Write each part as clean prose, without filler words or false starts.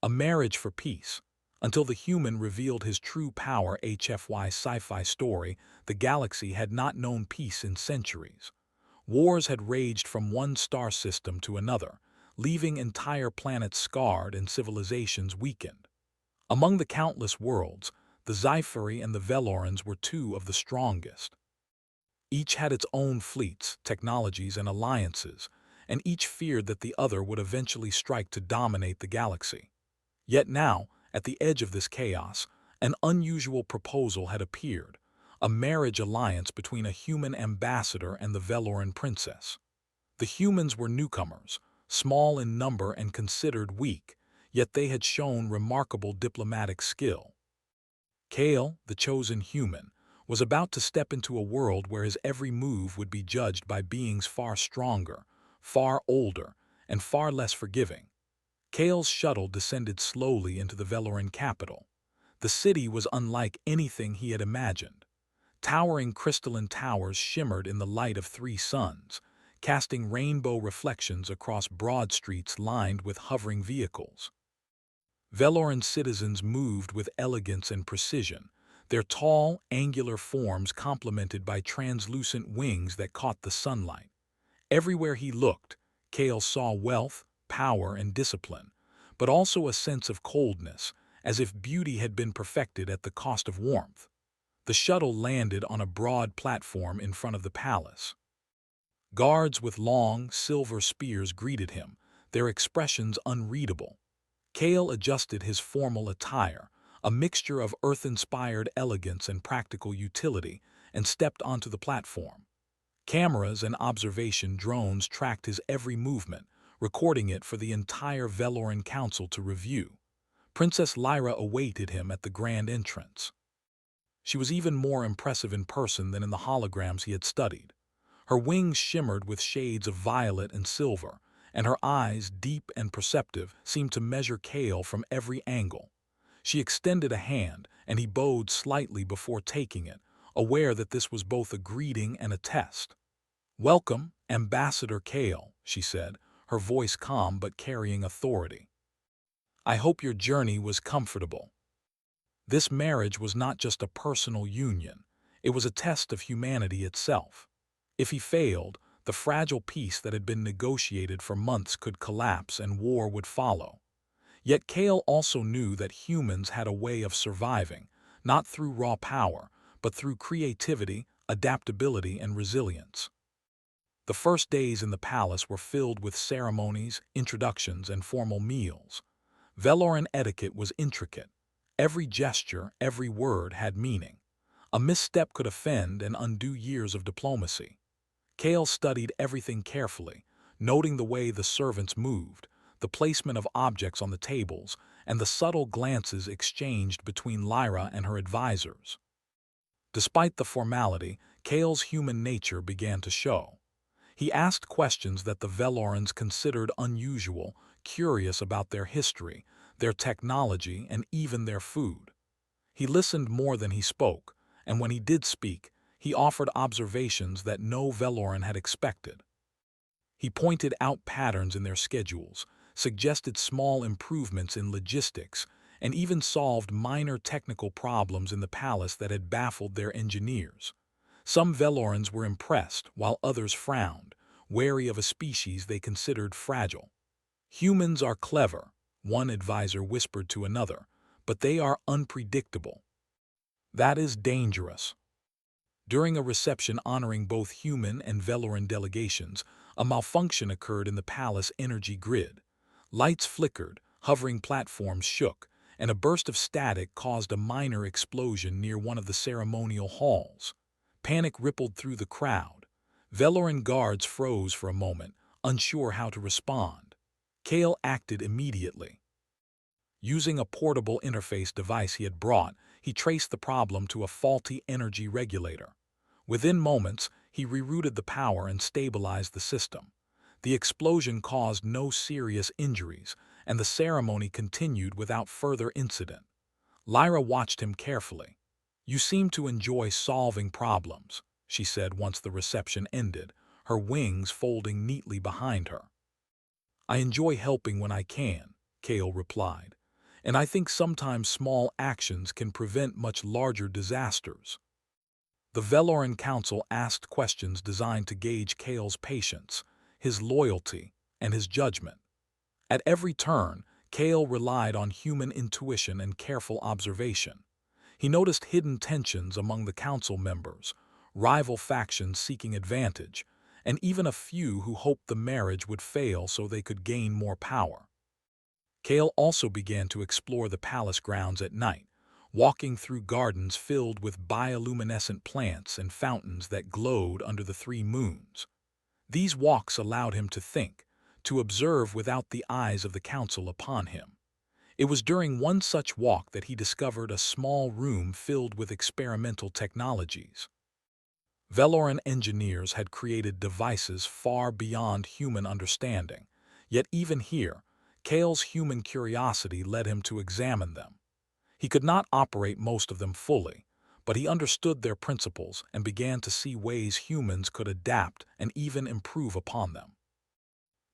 A marriage for peace. Until the human revealed his true power HFY Sci-Fi story, the galaxy had not known peace in centuries. Wars had raged from one star system to another, leaving entire planets scarred and civilizations weakened. Among the countless worlds, the Scifi and the Velorans were two of the strongest. Each had its own fleets, technologies, and alliances, and each feared that the other would eventually strike to dominate the galaxy. Yet now, at the edge of this chaos, an unusual proposal had appeared, a marriage alliance between a human ambassador and the Veloran princess. The humans were newcomers, small in number and considered weak, yet they had shown remarkable diplomatic skill. Kale, the chosen human, was about to step into a world where his every move would be judged by beings far stronger, far older, and far less forgiving. Kale's shuttle descended slowly into the Veloran capital. The city was unlike anything he had imagined. Towering crystalline towers shimmered in the light of three suns, casting rainbow reflections across broad streets lined with hovering vehicles. Veloran citizens moved with elegance and precision, their tall, angular forms complemented by translucent wings that caught the sunlight. Everywhere he looked, Kale saw wealth, power, and discipline, but also a sense of coldness, as if beauty had been perfected at the cost of warmth. The shuttle landed on a broad platform in front of the palace. Guards with long, silver spears greeted him, their expressions unreadable. Kale adjusted his formal attire, a mixture of earth-inspired elegance and practical utility, and stepped onto the platform. Cameras and observation drones tracked his every movement, recording it for the entire Veloran Council to review. Princess Lyra awaited him at the grand entrance. She was even more impressive in person than in the holograms he had studied. Her wings shimmered with shades of violet and silver, and her eyes, deep and perceptive, seemed to measure Kale from every angle. She extended a hand, and he bowed slightly before taking it, aware that this was both a greeting and a test. "Welcome, Ambassador Kale," she said, her voice calm but carrying authority. "I hope your journey was comfortable." This marriage was not just a personal union, it was a test of humanity itself. If he failed, the fragile peace that had been negotiated for months could collapse and war would follow. Yet Kale also knew that humans had a way of surviving, not through raw power, but through creativity, adaptability, and resilience. The first days in the palace were filled with ceremonies, introductions, and formal meals. Veloran etiquette was intricate. Every gesture, every word had meaning. A misstep could offend and undo years of diplomacy. Kale studied everything carefully, noting the way the servants moved, the placement of objects on the tables, and the subtle glances exchanged between Lyra and her advisors. Despite the formality, Kale's human nature began to show. He asked questions that the Velorans considered unusual, curious about their history, their technology, and even their food. He listened more than he spoke, and when he did speak, he offered observations that no Veloran had expected. He pointed out patterns in their schedules, suggested small improvements in logistics, and even solved minor technical problems in the palace that had baffled their engineers. Some Velorans were impressed, while others frowned, wary of a species they considered fragile. "Humans are clever," one advisor whispered to another, "but they are unpredictable. That is dangerous." During a reception honoring both human and Veloran delegations, a malfunction occurred in the palace energy grid. Lights flickered, hovering platforms shook, and a burst of static caused a minor explosion near one of the ceremonial halls. Panic rippled through the crowd. Veloran guards froze for a moment, unsure how to respond. Kale acted immediately. Using a portable interface device he had brought, he traced the problem to a faulty energy regulator. Within moments, he rerouted the power and stabilized the system. The explosion caused no serious injuries, and the ceremony continued without further incident. Lyra watched him carefully. "You seem to enjoy solving problems," she said once the reception ended, her wings folding neatly behind her. "I enjoy helping when I can," Kale replied. and I think sometimes small actions can prevent much larger disasters. The Veloran Council asked questions designed to gauge Kale's patience, his loyalty, and his judgment. At every turn, Kale relied on human intuition and careful observation. He noticed hidden tensions among the council members, rival factions seeking advantage, and even a few who hoped the marriage would fail so they could gain more power. Kale also began to explore the palace grounds at night, walking through gardens filled with bioluminescent plants and fountains that glowed under the three moons. These walks allowed him to think, to observe without the eyes of the council upon him. It was during one such walk that he discovered a small room filled with experimental technologies. Veloran engineers had created devices far beyond human understanding, yet even here, Kale's human curiosity led him to examine them. He could not operate most of them fully, but he understood their principles and began to see ways humans could adapt and even improve upon them.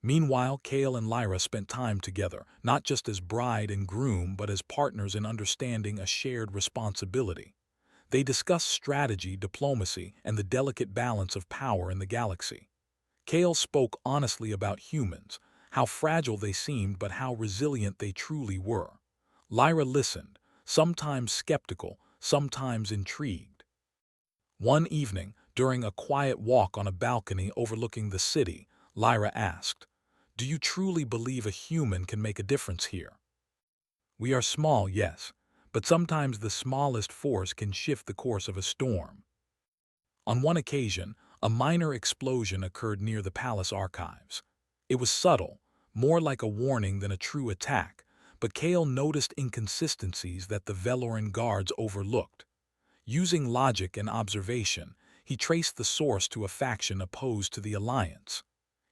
Meanwhile, Kale and Lyra spent time together, not just as bride and groom, but as partners in understanding a shared responsibility. They discussed strategy, diplomacy, and the delicate balance of power in the galaxy. Kale spoke honestly about humans, how fragile they seemed but how resilient they truly were. Lyra listened, sometimes skeptical, sometimes intrigued. One evening, during a quiet walk on a balcony overlooking the city, Lyra asked, "Do you truly believe a human can make a difference here? We are small, yes, but sometimes the smallest force can shift the course of a storm." On one occasion, a minor explosion occurred near the palace archives. It was subtle, more like a warning than a true attack, but Kale noticed inconsistencies that the Veloran guards overlooked. Using logic and observation, he traced the source to a faction opposed to the Alliance.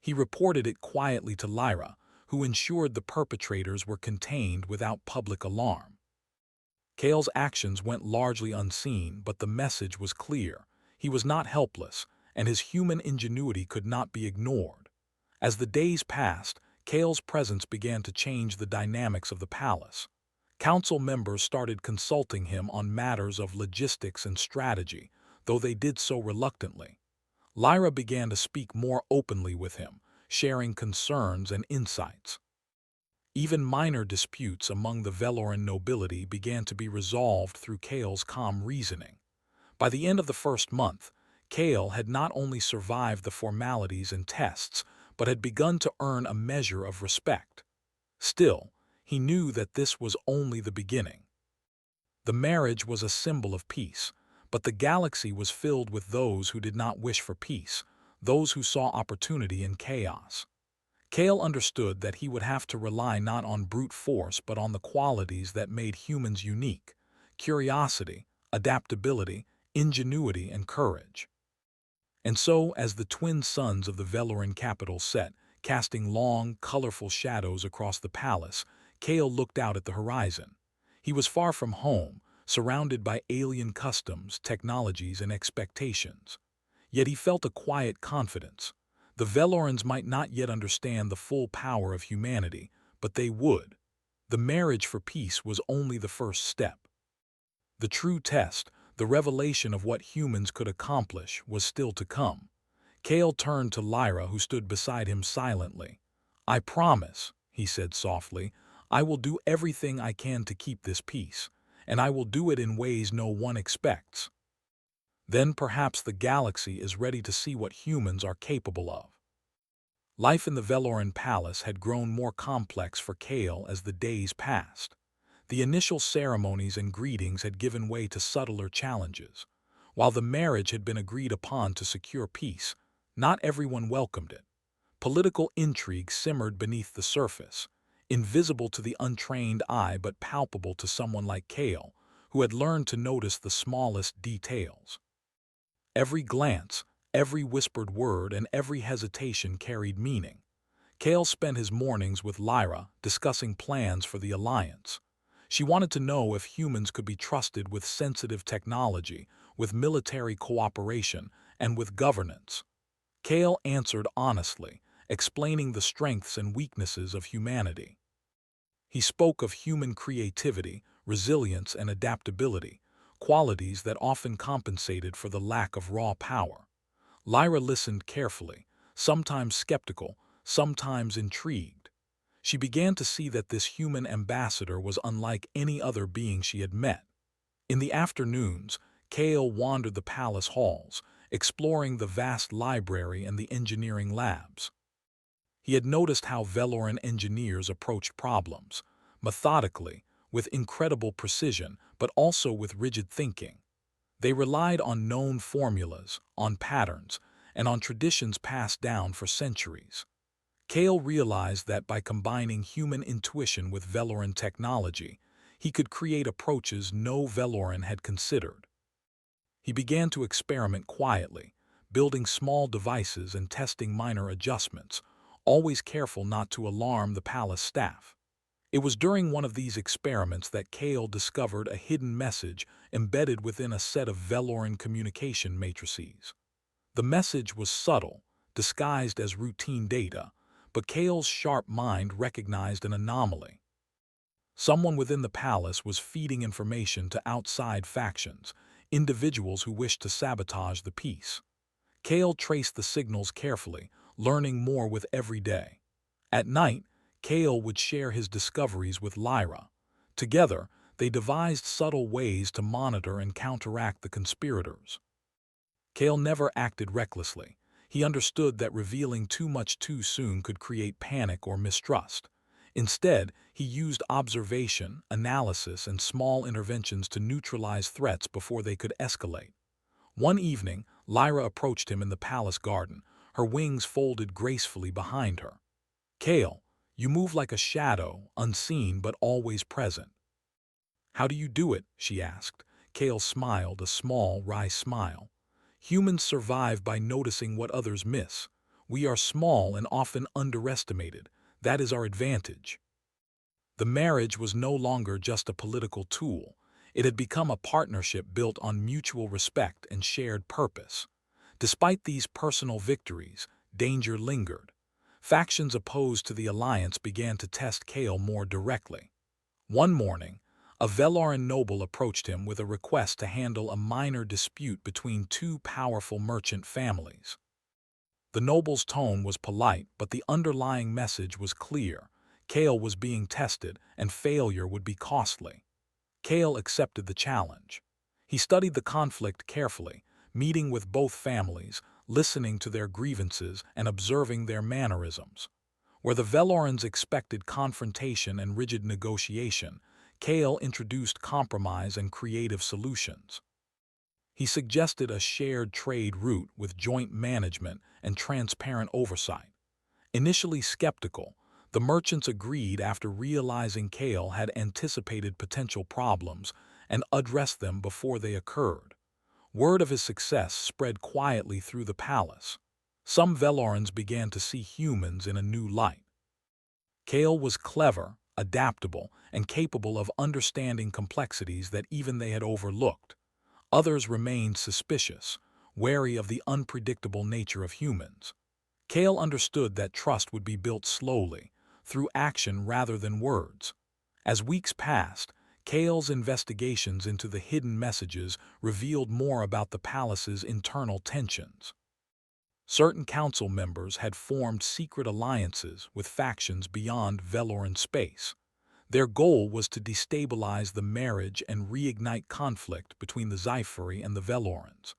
He reported it quietly to Lyra, who ensured the perpetrators were contained without public alarm. Kale's actions went largely unseen, but the message was clear. He was not helpless, and his human ingenuity could not be ignored. As the days passed, Kale's presence began to change the dynamics of the palace. Council members started consulting him on matters of logistics and strategy, though they did so reluctantly. Lyra began to speak more openly with him, sharing concerns and insights. Even minor disputes among the Veloran nobility began to be resolved through Kale's calm reasoning. By the end of the first month, Kale had not only survived the formalities and tests, but had begun to earn a measure of respect. Still, he knew that this was only the beginning. The marriage was a symbol of peace, but the galaxy was filled with those who did not wish for peace, those who saw opportunity in chaos. Kale understood that he would have to rely not on brute force but on the qualities that made humans unique: curiosity, adaptability, ingenuity, and courage. And so, as the twin suns of the Veloran capital set, casting long, colorful shadows across the palace, Kale looked out at the horizon. He was far from home, surrounded by alien customs, technologies, and expectations. Yet he felt a quiet confidence. The Velorans might not yet understand the full power of humanity, but they would. The marriage for peace was only the first step. The true test, the revelation of what humans could accomplish, was still to come. Kale turned to Lyra, who stood beside him silently. "I promise," he said softly, "I will do everything I can to keep this peace, and I will do it in ways no one expects. Then perhaps the galaxy is ready to see what humans are capable of." Life in the Veloran Palace had grown more complex for Kale as the days passed. The initial ceremonies and greetings had given way to subtler challenges. While the marriage had been agreed upon to secure peace, not everyone welcomed it. Political intrigue simmered beneath the surface, invisible to the untrained eye but palpable to someone like Kale, who had learned to notice the smallest details. Every glance, every whispered word, and every hesitation carried meaning. Kale spent his mornings with Lyra, discussing plans for the Alliance. She wanted to know if humans could be trusted with sensitive technology, with military cooperation, and with governance. Kale answered honestly, explaining the strengths and weaknesses of humanity. He spoke of human creativity, resilience, and adaptability, qualities that often compensated for the lack of raw power. Lyra listened carefully, sometimes skeptical, sometimes intrigued. She began to see that this human ambassador was unlike any other being she had met. In the afternoons, Kale wandered the palace halls, exploring the vast library and the engineering labs. He had noticed how Veloran engineers approached problems, methodically, with incredible precision, but also with rigid thinking. They relied on known formulas, on patterns, and on traditions passed down for centuries. Kale realized that by combining human intuition with Veloran technology, he could create approaches no Veloran had considered. He began to experiment quietly, building small devices and testing minor adjustments, always careful not to alarm the palace staff. It was during one of these experiments that Kale discovered a hidden message embedded within a set of Veloran communication matrices. The message was subtle, disguised as routine data, but Kale's sharp mind recognized an anomaly. Someone within the palace was feeding information to outside factions, individuals who wished to sabotage the peace. Kale traced the signals carefully, learning more with every day. At night, Kale would share his discoveries with Lyra. Together, they devised subtle ways to monitor and counteract the conspirators. Kale never acted recklessly. He understood that revealing too much too soon could create panic or mistrust. Instead, he used observation, analysis, and small interventions to neutralize threats before they could escalate. One evening, Lyra approached him in the palace garden, her wings folded gracefully behind her. "Kale, you move like a shadow, unseen but always present." "How do you do it?" she asked. Kale smiled, a small, wry smile. "Humans survive by noticing what others miss. We are small and often underestimated. That is our advantage." The marriage was no longer just a political tool. It had become a partnership built on mutual respect and shared purpose. Despite these personal victories, danger lingered. Factions opposed to the alliance began to test Kale more directly. One morning, a Veloran noble approached him with a request to handle a minor dispute between two powerful merchant families. The noble's tone was polite, but the underlying message was clear. Kale was being tested, and failure would be costly. Kale accepted the challenge. He studied the conflict carefully, meeting with both families, listening to their grievances, and observing their mannerisms. Where the Velorans expected confrontation and rigid negotiation, Kale introduced compromise and creative solutions. He suggested a shared trade route with joint management and transparent oversight. Initially skeptical, the merchants agreed after realizing Kale had anticipated potential problems and addressed them before they occurred. Word of his success spread quietly through the palace. Some Velorans began to see humans in a new light. Kale was clever, adaptable, and capable of understanding complexities that even they had overlooked. Others remained suspicious, wary of the unpredictable nature of humans. Kale understood that trust would be built slowly, through action rather than words. As weeks passed, Kale's investigations into the hidden messages revealed more about the palace's internal tensions. Certain council members had formed secret alliances with factions beyond Veloran space. Their goal was to destabilize the marriage and reignite conflict between the Scifi and the Velorans.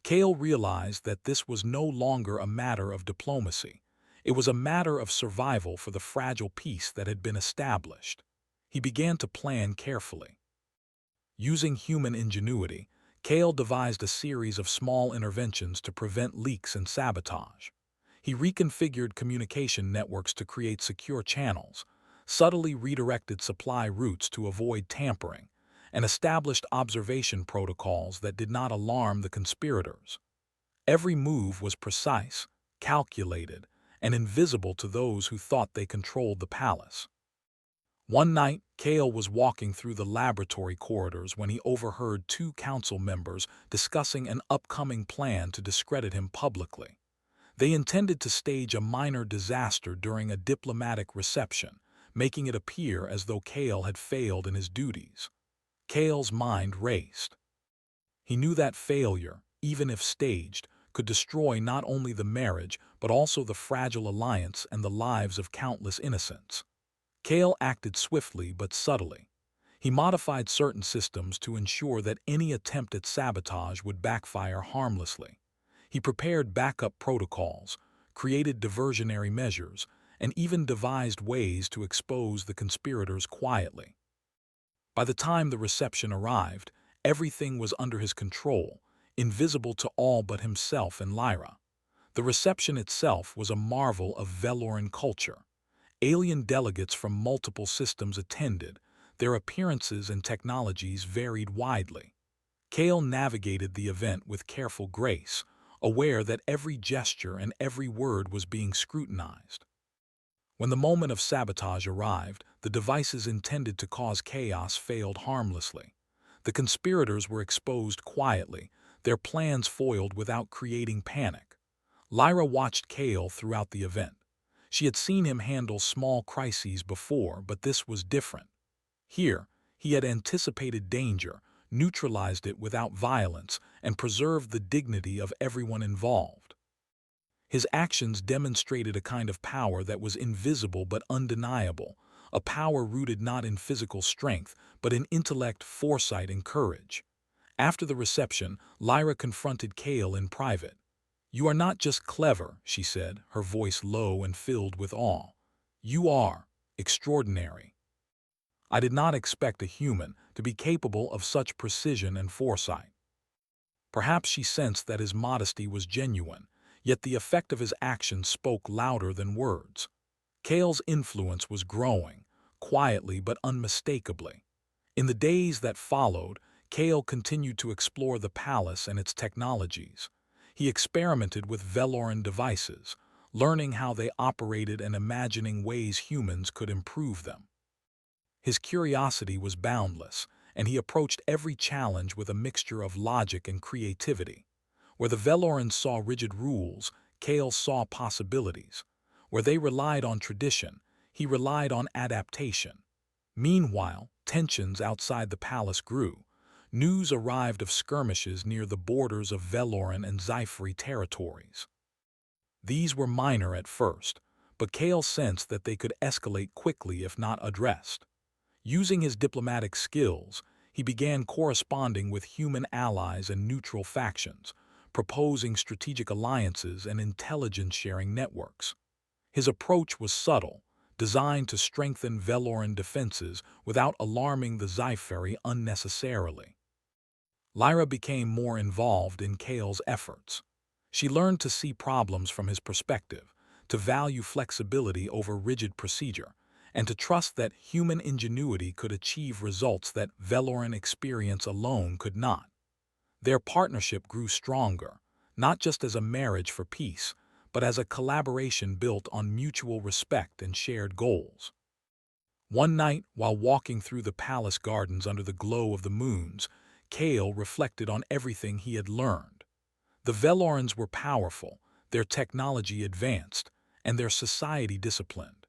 Kale realized that this was no longer a matter of diplomacy. It was a matter of survival for the fragile peace that had been established. He began to plan carefully. Using human ingenuity, Kale devised a series of small interventions to prevent leaks and sabotage. He reconfigured communication networks to create secure channels, subtly redirected supply routes to avoid tampering, and established observation protocols that did not alarm the conspirators. Every move was precise, calculated, and invisible to those who thought they controlled the palace. One night, Kale was walking through the laboratory corridors when he overheard two council members discussing an upcoming plan to discredit him publicly. They intended to stage a minor disaster during a diplomatic reception, making it appear as though Kale had failed in his duties. Kale's mind raced. He knew that failure, even if staged, could destroy not only the marriage but also the fragile alliance and the lives of countless innocents. Kale acted swiftly but subtly. He modified certain systems to ensure that any attempt at sabotage would backfire harmlessly. He prepared backup protocols, created diversionary measures, and even devised ways to expose the conspirators quietly. By the time the reception arrived, everything was under his control, invisible to all but himself and Lyra. The reception itself was a marvel of Veloran culture. Alien delegates from multiple systems attended. Their appearances and technologies varied widely. Kale navigated the event with careful grace, aware that every gesture and every word was being scrutinized. When the moment of sabotage arrived, the devices intended to cause chaos failed harmlessly. The conspirators were exposed quietly, their plans foiled without creating panic. Lyra watched Kale throughout the event. She had seen him handle small crises before, but this was different. Here, he had anticipated danger, neutralized it without violence, and preserved the dignity of everyone involved. His actions demonstrated a kind of power that was invisible but undeniable, a power rooted not in physical strength, but in intellect, foresight, and courage. After the reception, Lyra confronted Kale in private. "You are not just clever," she said, her voice low and filled with awe. "You are extraordinary. I did not expect a human to be capable of such precision and foresight." Perhaps she sensed that his modesty was genuine, yet the effect of his actions spoke louder than words. Kale's influence was growing, quietly but unmistakably. In the days that followed, Kale continued to explore the palace and its technologies. He experimented with Veloran devices, learning how they operated and imagining ways humans could improve them. His curiosity was boundless, and he approached every challenge with a mixture of logic and creativity. Where the Velorans saw rigid rules, Kale saw possibilities. Where they relied on tradition, he relied on adaptation. Meanwhile, tensions outside the palace grew. News arrived of skirmishes near the borders of Veloran and Sci-fi territories. These were minor at first, but Kale sensed that they could escalate quickly if not addressed. Using his diplomatic skills, he began corresponding with human allies and neutral factions, proposing strategic alliances and intelligence-sharing networks. His approach was subtle, designed to strengthen Veloran defenses without alarming the Sci-fi unnecessarily. Lyra became more involved in Kale's efforts. She learned to see problems from his perspective, to value flexibility over rigid procedure, and to trust that human ingenuity could achieve results that Veloran experience alone could not. Their partnership grew stronger, not just as a marriage for peace, but as a collaboration built on mutual respect and shared goals. One night, while walking through the palace gardens under the glow of the moons, Kale reflected on everything he had learned. The Velorans were powerful, their technology advanced, and their society disciplined.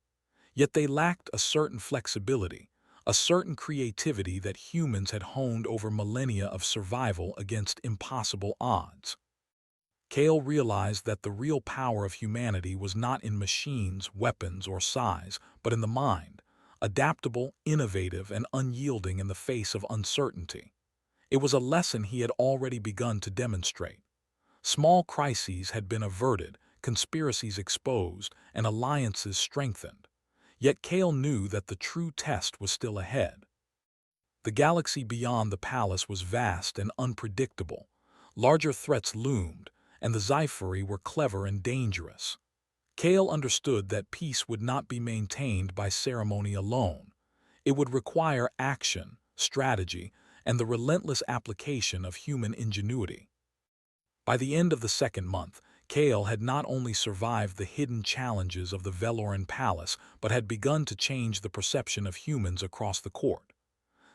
Yet they lacked a certain flexibility, a certain creativity that humans had honed over millennia of survival against impossible odds. Kale realized that the real power of humanity was not in machines, weapons, or size, but in the mind, adaptable, innovative, and unyielding in the face of uncertainty. It was a lesson he had already begun to demonstrate. Small crises had been averted, conspiracies exposed, and alliances strengthened. Yet Kale knew that the true test was still ahead. The galaxy beyond the palace was vast and unpredictable. Larger threats loomed, and the Sci-fi were clever and dangerous. Kale understood that peace would not be maintained by ceremony alone. It would require action, strategy, and the relentless application of human ingenuity. By the end of the second month, Kale had not only survived the hidden challenges of the Veloran Palace, but had begun to change the perception of humans across the court.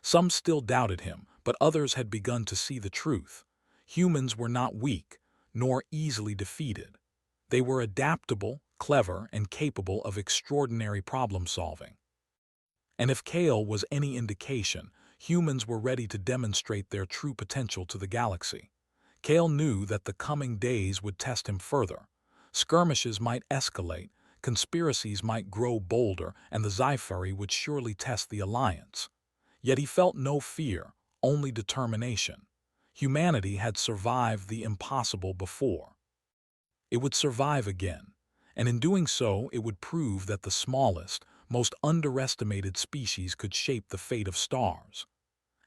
Some still doubted him, but others had begun to see the truth. Humans were not weak, nor easily defeated. They were adaptable, clever, and capable of extraordinary problem-solving. And if Kale was any indication, humans were ready to demonstrate their true potential to the galaxy. Kale knew that the coming days would test him further. Skirmishes might escalate, conspiracies might grow bolder, and the Sci-Fi would surely test the alliance. Yet he felt no fear, only determination. Humanity had survived the impossible before. It would survive again, and in doing so it would prove that the smallest, most underestimated species could shape the fate of stars.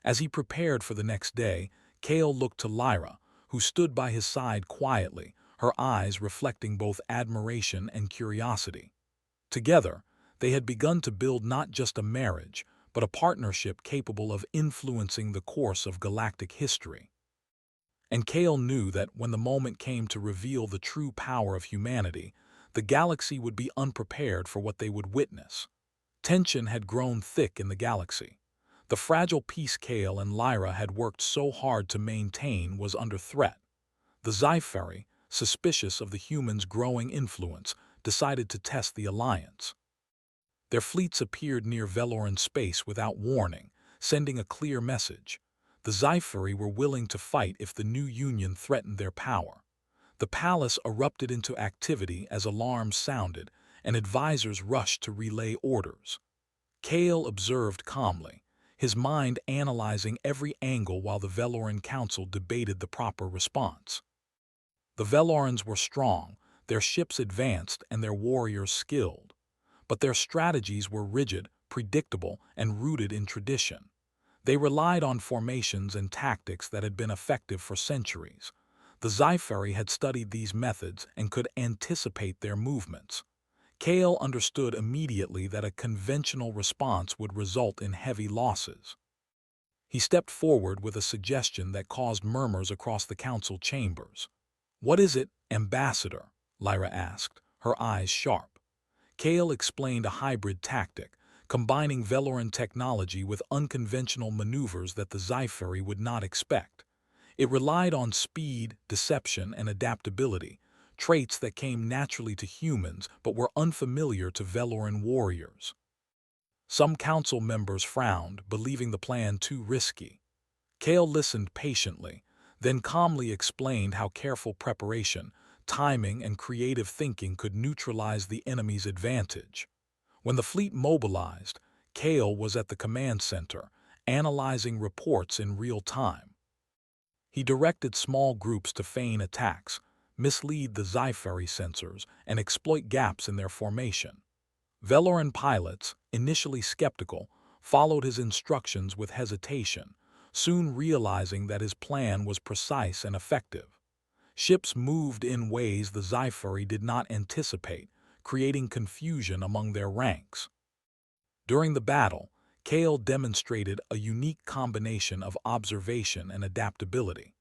As he prepared for the next day, Kale looked to Lyra, who stood by his side quietly, her eyes reflecting both admiration and curiosity. Together, they had begun to build not just a marriage, but a partnership capable of influencing the course of galactic history. And Kale knew that when the moment came to reveal the true power of humanity, the galaxy would be unprepared for what they would witness. Tension had grown thick in the galaxy. The fragile peace Kale and Lyra had worked so hard to maintain was under threat. The Sci-Fi, suspicious of the humans' growing influence, decided to test the alliance. Their fleets appeared near Veloran space without warning, sending a clear message. The Sci-Fi were willing to fight if the new union threatened their power. The palace erupted into activity as alarms sounded, and advisors rushed to relay orders. Kale observed calmly, his mind analyzing every angle while the Veloran Council debated the proper response. The Velorans were strong, their ships advanced, and their warriors skilled. But their strategies were rigid, predictable, and rooted in tradition. They relied on formations and tactics that had been effective for centuries. The Sci-Fi had studied these methods and could anticipate their movements. Kale understood immediately that a conventional response would result in heavy losses. He stepped forward with a suggestion that caused murmurs across the council chambers. "What is it, Ambassador?" Lyra asked, her eyes sharp. Kale explained a hybrid tactic, combining Veloran technology with unconventional maneuvers that the Sci-Fi would not expect. It relied on speed, deception, and adaptability, traits that came naturally to humans but were unfamiliar to Veloran warriors. Some council members frowned, believing the plan too risky. Kale listened patiently, then calmly explained how careful preparation, timing, and creative thinking could neutralize the enemy's advantage. When the fleet mobilized, Kale was at the command center, analyzing reports in real time. He directed small groups to feign attacks, mislead the Sci-Fi sensors, and exploit gaps in their formation. Veloran pilots, initially skeptical, followed his instructions with hesitation, soon realizing that his plan was precise and effective. Ships moved in ways the Sci-Fi did not anticipate, creating confusion among their ranks. During the battle, Kale demonstrated a unique combination of observation and adaptability.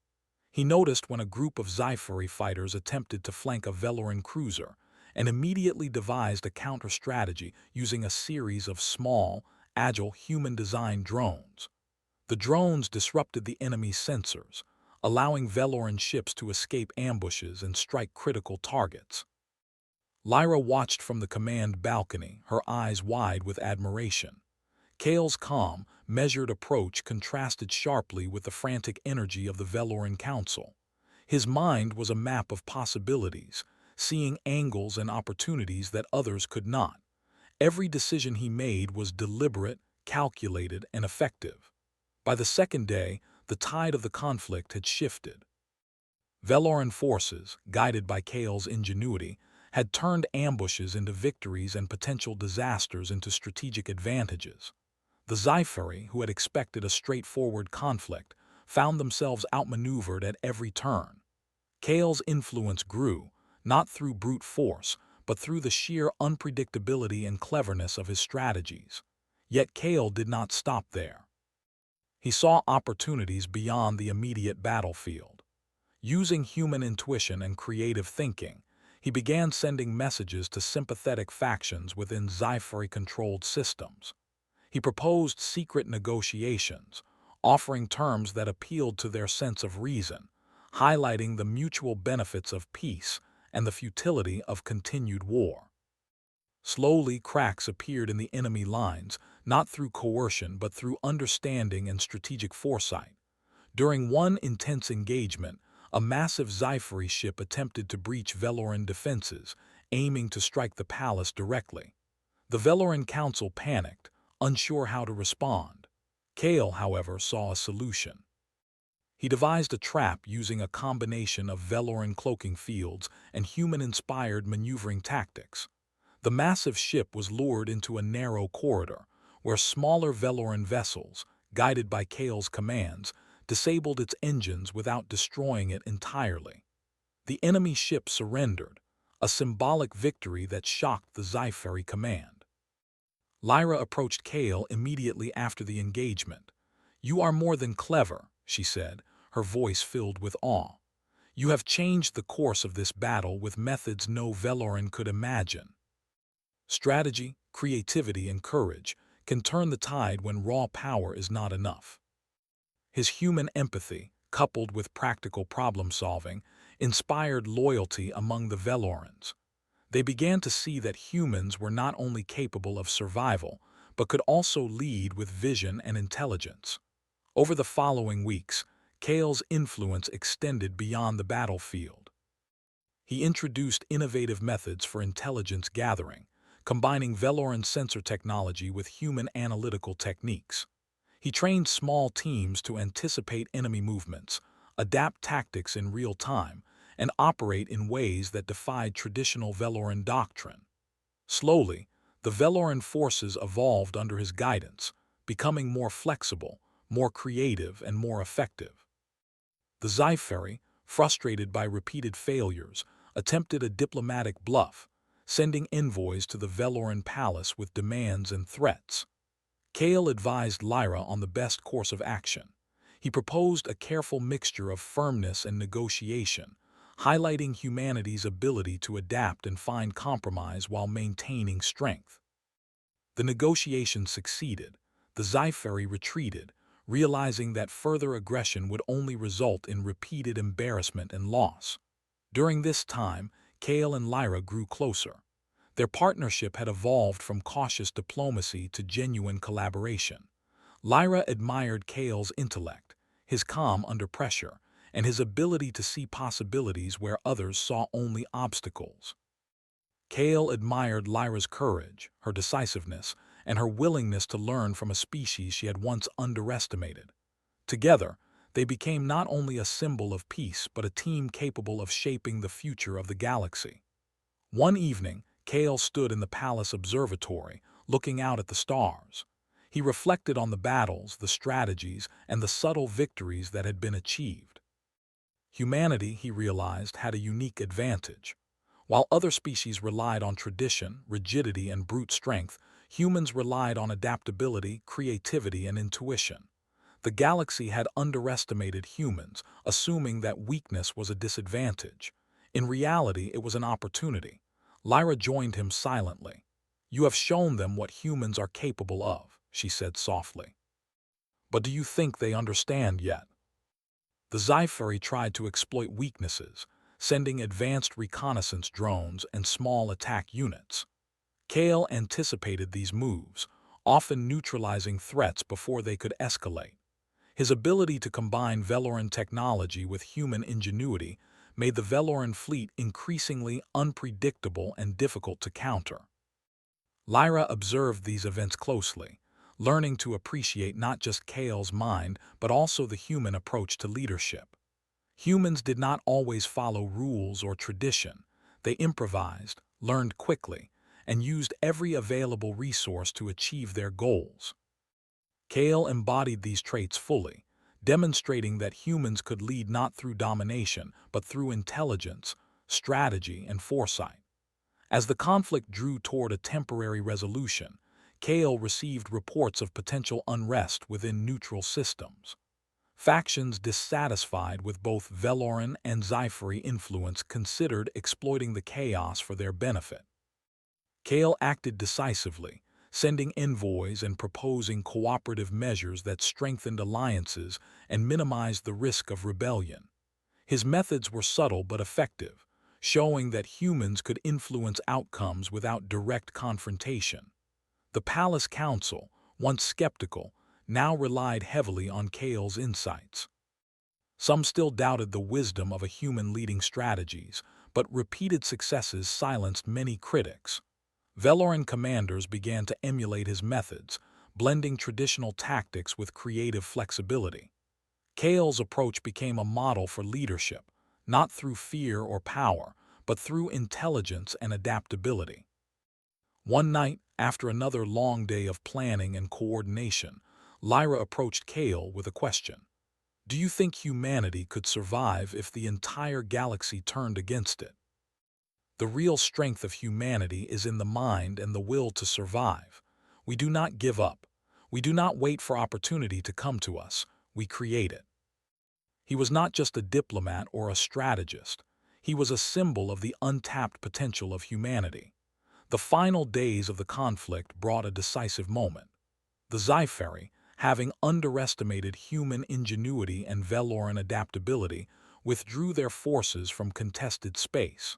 He noticed when a group of Sci-Fi fighters attempted to flank a Veloran cruiser and immediately devised a counter-strategy using a series of small, agile human-designed drones. The drones disrupted the enemy's sensors, allowing Veloran ships to escape ambushes and strike critical targets. Lyra watched from the command balcony, her eyes wide with admiration. Kale's calm, measured approach contrasted sharply with the frantic energy of the Veloran Council. His mind was a map of possibilities, seeing angles and opportunities that others could not. Every decision he made was deliberate, calculated, and effective. By the second day, the tide of the conflict had shifted. Veloran forces, guided by Kale's ingenuity, had turned ambushes into victories and potential disasters into strategic advantages. The Sci-Fi, who had expected a straightforward conflict, found themselves outmaneuvered at every turn. Kale's influence grew, not through brute force, but through the sheer unpredictability and cleverness of his strategies. Yet Kale did not stop there. He saw opportunities beyond the immediate battlefield. Using human intuition and creative thinking, he began sending messages to sympathetic factions within Sci-Fi-controlled systems. He proposed secret negotiations, offering terms that appealed to their sense of reason, highlighting the mutual benefits of peace and the futility of continued war. Slowly, cracks appeared in the enemy lines, not through coercion but through understanding and strategic foresight. During one intense engagement, a massive Sci-fi ship attempted to breach Veloran defenses, aiming to strike the palace directly. The Veloran council panicked, unsure how to respond. Kale, however, saw a solution. He devised a trap using a combination of Veloran cloaking fields and human-inspired maneuvering tactics. The massive ship was lured into a narrow corridor, where smaller Veloran vessels, guided by Kale's commands, disabled its engines without destroying it entirely. The enemy ship surrendered, a symbolic victory that shocked the Sci-fi command. Lyra approached Kale immediately after the engagement. "You are more than clever," she said, her voice filled with awe. "You have changed the course of this battle with methods no Veloran could imagine. Strategy, creativity, and courage can turn the tide when raw power is not enough." His human empathy, coupled with practical problem-solving, inspired loyalty among the Velorans. They began to see that humans were not only capable of survival, but could also lead with vision and intelligence. Over the following weeks, Kale's influence extended beyond the battlefield. He introduced innovative methods for intelligence gathering, combining Veloran sensor technology with human analytical techniques. He trained small teams to anticipate enemy movements, adapt tactics in real time, and operate in ways that defied traditional Veloran doctrine. Slowly, the Veloran forces evolved under his guidance, becoming more flexible, more creative, and more effective. The Sci-fi, frustrated by repeated failures, attempted a diplomatic bluff, sending envoys to the Veloran palace with demands and threats. Kale advised Lyra on the best course of action. He proposed a careful mixture of firmness and negotiation, highlighting humanity's ability to adapt and find compromise while maintaining strength. The negotiation succeeded. The Sci-fi retreated, realizing that further aggression would only result in repeated embarrassment and loss. During this time, Kale and Lyra grew closer. Their partnership had evolved from cautious diplomacy to genuine collaboration. Lyra admired Kale's intellect, his calm under pressure, and his ability to see possibilities where others saw only obstacles. Kale admired Lyra's courage, her decisiveness, and her willingness to learn from a species she had once underestimated. Together, they became not only a symbol of peace but a team capable of shaping the future of the galaxy. One evening, Kale stood in the palace observatory, looking out at the stars. He reflected on the battles, the strategies, and the subtle victories that had been achieved. Humanity, he realized, had a unique advantage. While other species relied on tradition, rigidity, and brute strength, humans relied on adaptability, creativity, and intuition. The galaxy had underestimated humans, assuming that weakness was a disadvantage. In reality, it was an opportunity. Lyra joined him silently. "You have shown them what humans are capable of," she said softly. "But do you think they understand yet?" The Sci-fi tried to exploit weaknesses, sending advanced reconnaissance drones and small attack units. Kale anticipated these moves, often neutralizing threats before they could escalate. His ability to combine Veloran technology with human ingenuity made the Veloran fleet increasingly unpredictable and difficult to counter. Lyra observed these events closely, learning to appreciate not just Kale's mind but also the human approach to leadership. Humans did not always follow rules or tradition. They improvised, learned quickly, and used every available resource to achieve their goals. Kale embodied these traits fully, demonstrating that humans could lead not through domination, but through intelligence, strategy, and foresight. As the conflict drew toward a temporary resolution, Kale received reports of potential unrest within neutral systems. Factions dissatisfied with both Veloran and Sci-fi influence considered exploiting the chaos for their benefit. Kale acted decisively, sending envoys and proposing cooperative measures that strengthened alliances and minimized the risk of rebellion. His methods were subtle but effective, showing that humans could influence outcomes without direct confrontation. The Palace Council, once skeptical, now relied heavily on Kale's insights. Some still doubted the wisdom of a human leading strategies, but repeated successes silenced many critics. Veloran commanders began to emulate his methods, blending traditional tactics with creative flexibility. Kale's approach became a model for leadership, not through fear or power, but through intelligence and adaptability. One night, after another long day of planning and coordination, Lyra approached Kale with a question. Do you think humanity could survive if the entire galaxy turned against it? The real strength of humanity is in the mind and the will to survive. We do not give up. We do not wait for opportunity to come to us. We create it. He was not just a diplomat or a strategist. He was a symbol of the untapped potential of humanity. The final days of the conflict brought a decisive moment. The Scifi, having underestimated human ingenuity and Veloran adaptability, withdrew their forces from contested space.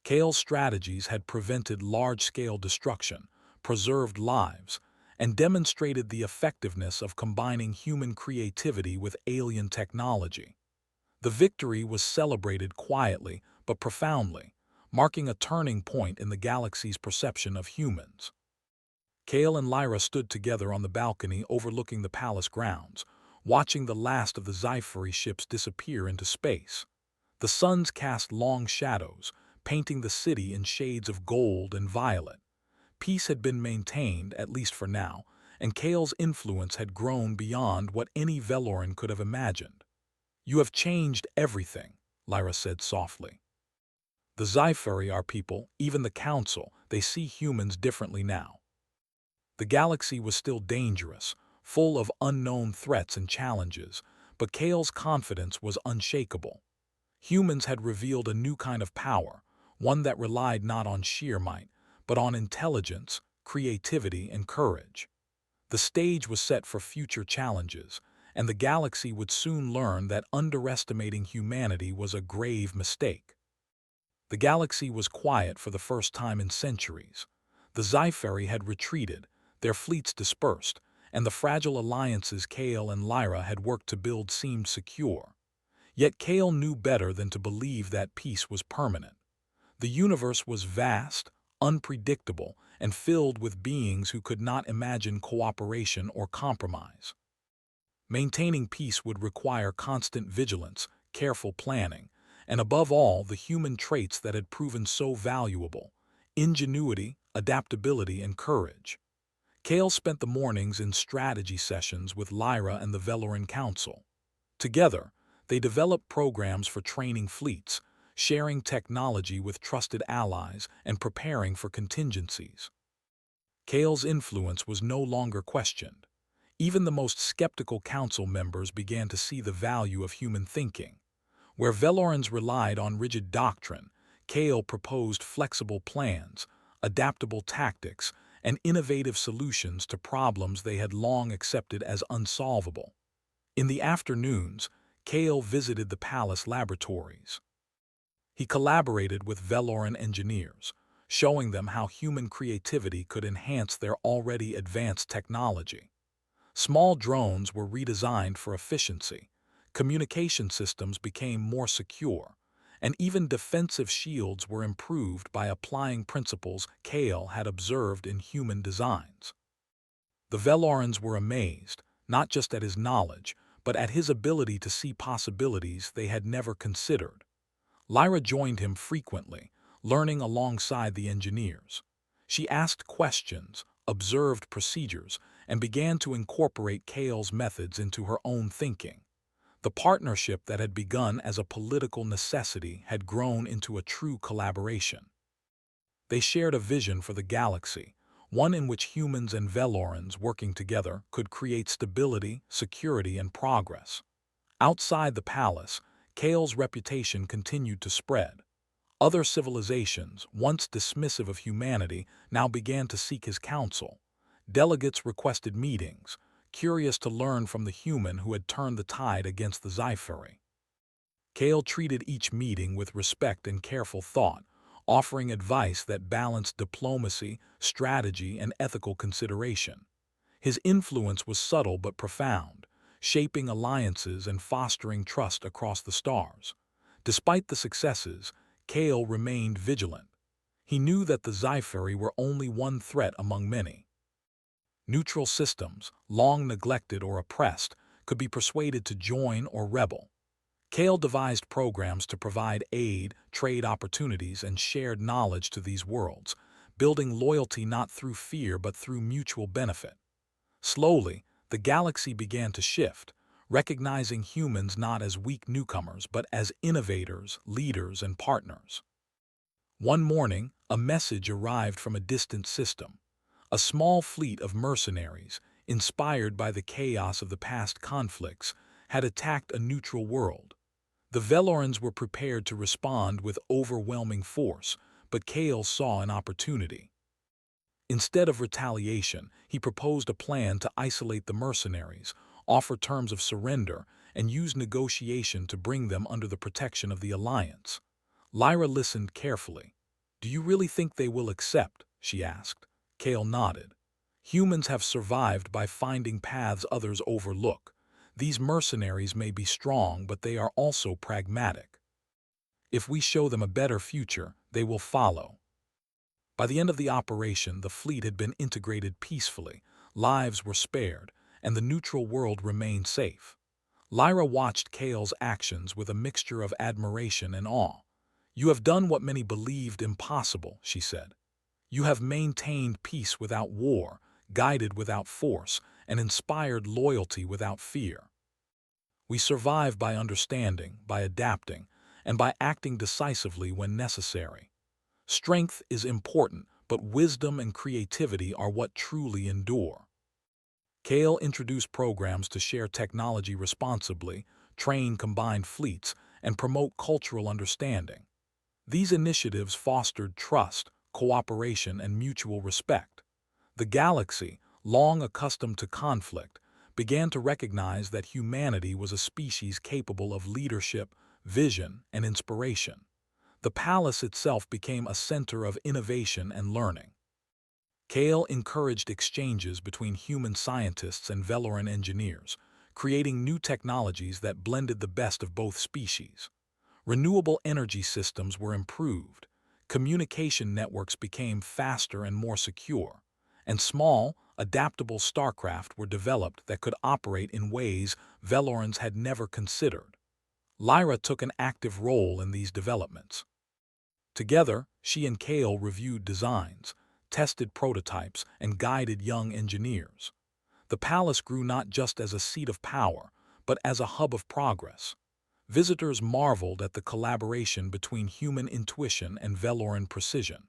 Kale's strategies had prevented large-scale destruction, preserved lives, and demonstrated the effectiveness of combining human creativity with alien technology. The victory was celebrated quietly but profoundly, marking a turning point in the galaxy's perception of humans. Kale and Lyra stood together on the balcony overlooking the palace grounds, watching the last of the Scifi ships disappear into space. The suns cast long shadows, painting the city in shades of gold and violet. Peace had been maintained, at least for now, and Kale's influence had grown beyond what any Veloran could have imagined. You have changed everything, Lyra said softly. The Scifi are people, even the Council, they see humans differently now. The galaxy was still dangerous, full of unknown threats and challenges, but Kale's confidence was unshakable. Humans had revealed a new kind of power, one that relied not on sheer might, but on intelligence, creativity, and courage. The stage was set for future challenges, and the galaxy would soon learn that underestimating humanity was a grave mistake. The galaxy was quiet for the first time in centuries. The Scifi had retreated, their fleets dispersed, and the fragile alliances Kale and Lyra had worked to build seemed secure. Yet Kale knew better than to believe that peace was permanent. The universe was vast, unpredictable, and filled with beings who could not imagine cooperation or compromise. Maintaining peace would require constant vigilance, careful planning, and above all, the human traits that had proven so valuable: ingenuity, adaptability, and courage. Kale spent the mornings in strategy sessions with Lyra and the Veloran Council. Together, they developed programs for training fleets, sharing technology with trusted allies, and preparing for contingencies. Kale's influence was no longer questioned. Even the most skeptical council members began to see the value of human thinking. Where Velorans relied on rigid doctrine, Kale proposed flexible plans, adaptable tactics, and innovative solutions to problems they had long accepted as unsolvable. In the afternoons, Kale visited the palace laboratories. He collaborated with Veloran engineers, showing them how human creativity could enhance their already advanced technology. Small drones were redesigned for efficiency, communication systems became more secure, and even defensive shields were improved by applying principles Kale had observed in human designs. The Velorans were amazed, not just at his knowledge, but at his ability to see possibilities they had never considered. Lyra joined him frequently, learning alongside the engineers. She asked questions, observed procedures, and began to incorporate Kale's methods into her own thinking. The partnership that had begun as a political necessity had grown into a true collaboration. They shared a vision for the galaxy, one in which humans and Velorans working together could create stability, security, and progress. Outside the palace, Kale's reputation continued to spread. Other civilizations, once dismissive of humanity, now began to seek his counsel. Delegates requested meetings, curious to learn from the human who had turned the tide against the Scifi. Kale treated each meeting with respect and careful thought, offering advice that balanced diplomacy, strategy, and ethical consideration. His influence was subtle but profound, shaping alliances and fostering trust across the stars. Despite the successes, Kale remained vigilant. He knew that the Scifi were only one threat among many. Neutral systems, long neglected or oppressed, could be persuaded to join or rebel. Kale devised programs to provide aid, trade opportunities, and shared knowledge to these worlds, building loyalty not through fear but through mutual benefit. Slowly, the galaxy began to shift, recognizing humans not as weak newcomers but as innovators, leaders, and partners. One morning, a message arrived from a distant system. A small fleet of mercenaries, inspired by the chaos of the past conflicts, had attacked a neutral world. The Velorans were prepared to respond with overwhelming force, but Kale saw an opportunity. Instead of retaliation, he proposed a plan to isolate the mercenaries, offer terms of surrender, and use negotiation to bring them under the protection of the Alliance. Lyra listened carefully. "Do you really think they will accept?" she asked. Kale nodded. "Humans have survived by finding paths others overlook. These mercenaries may be strong, but they are also pragmatic. If we show them a better future, they will follow." By the end of the operation, the fleet had been integrated peacefully, lives were spared, and the neutral world remained safe. Lyra watched Kale's actions with a mixture of admiration and awe. "You have done what many believed impossible," she said. "You have maintained peace without war, guided without force, and inspired loyalty without fear. We survive by understanding, by adapting, and by acting decisively when necessary. Strength is important, but wisdom and creativity are what truly endure." Kale introduced programs to share technology responsibly, train combined fleets, and promote cultural understanding. These initiatives fostered trust, cooperation, and mutual respect. The galaxy, long accustomed to conflict, began to recognize that humanity was a species capable of leadership, vision, and inspiration. The palace itself became a center of innovation and learning. Kale encouraged exchanges between human scientists and Veloran engineers, creating new technologies that blended the best of both species. Renewable energy systems were improved, communication networks became faster and more secure, and small, adaptable starcraft were developed that could operate in ways Velorans had never considered. Lyra took an active role in these developments. Together, she and Kale reviewed designs, tested prototypes, and guided young engineers. The palace grew not just as a seat of power, but as a hub of progress. Visitors marveled at the collaboration between human intuition and Veloran precision.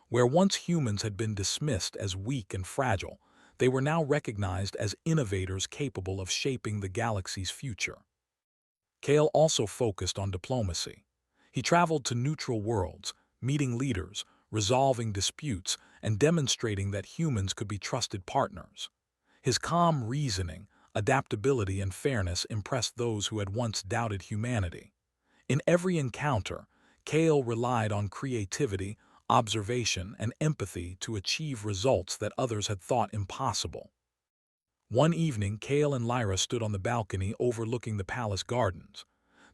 Where once humans had been dismissed as weak and fragile, they were now recognized as innovators capable of shaping the galaxy's future. Kale also focused on diplomacy. He traveled to neutral worlds, meeting leaders, resolving disputes, and demonstrating that humans could be trusted partners. His calm reasoning, adaptability, and fairness impressed those who had once doubted humanity. In every encounter, Kale relied on creativity, observation, and empathy to achieve results that others had thought impossible. One evening, Kale and Lyra stood on the balcony overlooking the palace gardens.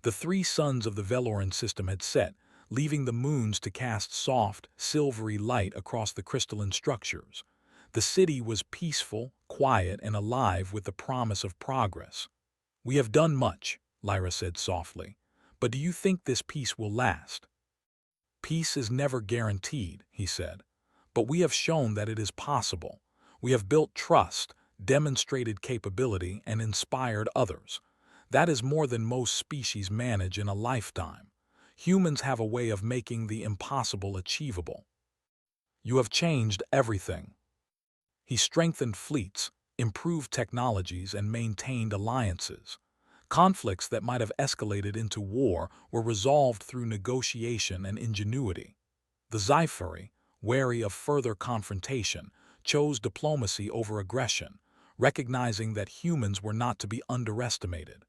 The three suns of the Veloran system had set, leaving the moons to cast soft, silvery light across the crystalline structures. The city was peaceful, quiet, and alive with the promise of progress. "We have done much," Lyra said softly, "but do you think this peace will last?" "Peace is never guaranteed," he said, "but we have shown that it is possible. We have built trust, demonstrated capability, and inspired others. That is more than most species manage in a lifetime. Humans have a way of making the impossible achievable. You have changed everything." He strengthened fleets, improved technologies, and maintained alliances. Conflicts that might have escalated into war were resolved through negotiation and ingenuity. The Scifi, wary of further confrontation, chose diplomacy over aggression, recognizing that humans were not to be underestimated.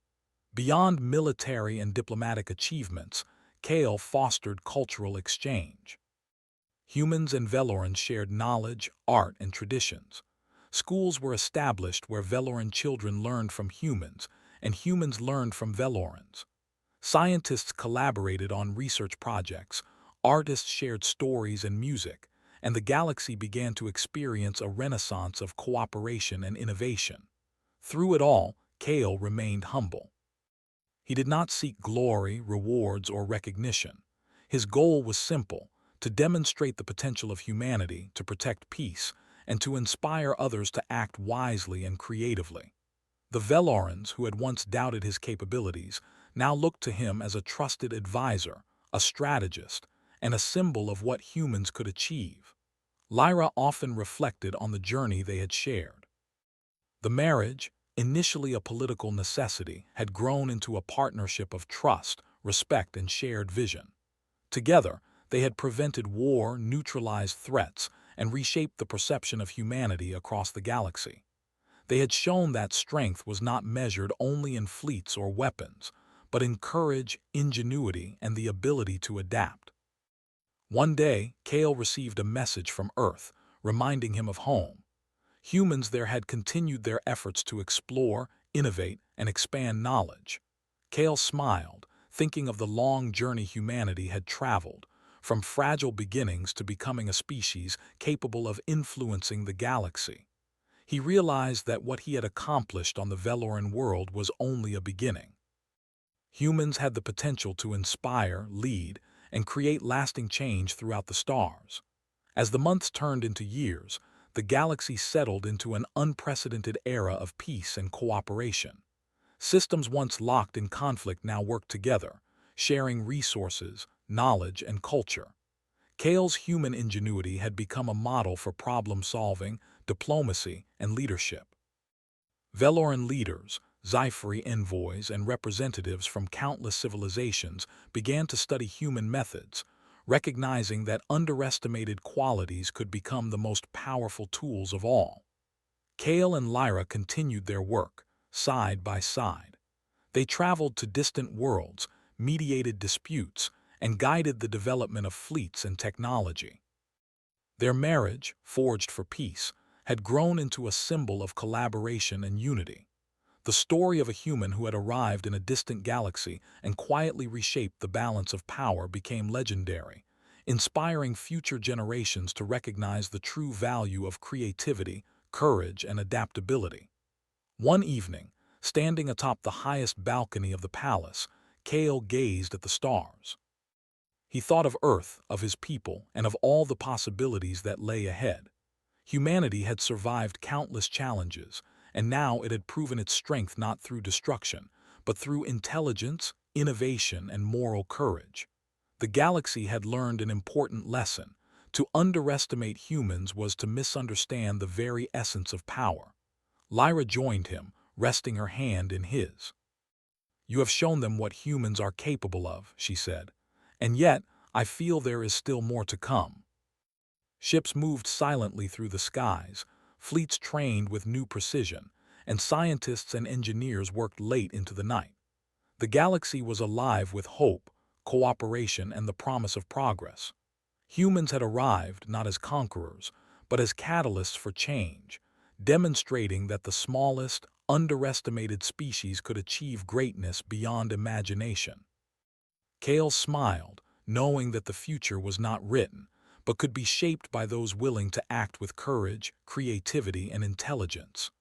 Beyond military and diplomatic achievements, Kale fostered cultural exchange. Humans and Velorans shared knowledge, art, and traditions. Schools were established where Veloran children learned from humans, and humans learned from Velorans. Scientists collaborated on research projects, artists shared stories and music, and the galaxy began to experience a renaissance of cooperation and innovation. Through it all, Kale remained humble. He did not seek glory, rewards, or recognition. His goal was simple: to demonstrate the potential of humanity, to protect peace, and to inspire others to act wisely and creatively. The Velorans, who had once doubted his capabilities, now looked to him as a trusted advisor, a strategist, and a symbol of what humans could achieve. Lyra often reflected on the journey they had shared. The marriage, initially a political necessity, had grown into a partnership of trust, respect, and shared vision. Together, they had prevented war, neutralized threats, and reshaped the perception of humanity across the galaxy. They had shown that strength was not measured only in fleets or weapons, but in courage, ingenuity, and the ability to adapt. One day, Kale received a message from Earth, reminding him of home. Humans there had continued their efforts to explore, innovate, and expand knowledge. Kale smiled, thinking of the long journey humanity had traveled, from fragile beginnings to becoming a species capable of influencing the galaxy. He realized that what he had accomplished on the Veloran world was only a beginning. Humans had the potential to inspire, lead, and create lasting change throughout the stars. As the months turned into years, the galaxy settled into an unprecedented era of peace and cooperation. Systems once locked in conflict now worked together, sharing resources, knowledge, and culture. Kale's human ingenuity had become a model for problem-solving, diplomacy, and leadership. Veloran leaders, Sci-fi envoys, and representatives from countless civilizations began to study human methods, recognizing that underestimated qualities could become the most powerful tools of all. Kale and Lyra continued their work, side by side. They traveled to distant worlds, mediated disputes, and guided the development of fleets and technology. Their marriage, forged for peace, had grown into a symbol of collaboration and unity. The story of a human who had arrived in a distant galaxy and quietly reshaped the balance of power became legendary, inspiring future generations to recognize the true value of creativity, courage, and adaptability. One evening, standing atop the highest balcony of the palace, Kale gazed at the stars. He thought of Earth, of his people, and of all the possibilities that lay ahead. Humanity had survived countless challenges, and now it had proven its strength not through destruction, but through intelligence, innovation, and moral courage. The galaxy had learned an important lesson. To underestimate humans was to misunderstand the very essence of power. Lyra joined him, resting her hand in his. "You have shown them what humans are capable of," she said, "and yet I feel there is still more to come." Ships moved silently through the skies, fleets trained with new precision, and scientists and engineers worked late into the night. The galaxy was alive with hope, cooperation, and the promise of progress. Humans had arrived not as conquerors, but as catalysts for change, demonstrating that the smallest, underestimated species could achieve greatness beyond imagination. Kale smiled, knowing that the future was not written, but could be shaped by those willing to act with courage, creativity, and intelligence.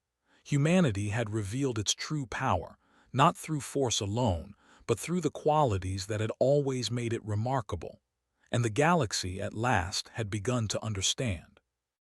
Humanity had revealed its true power, not through force alone, but through the qualities that had always made it remarkable. And the galaxy, at last, had begun to understand.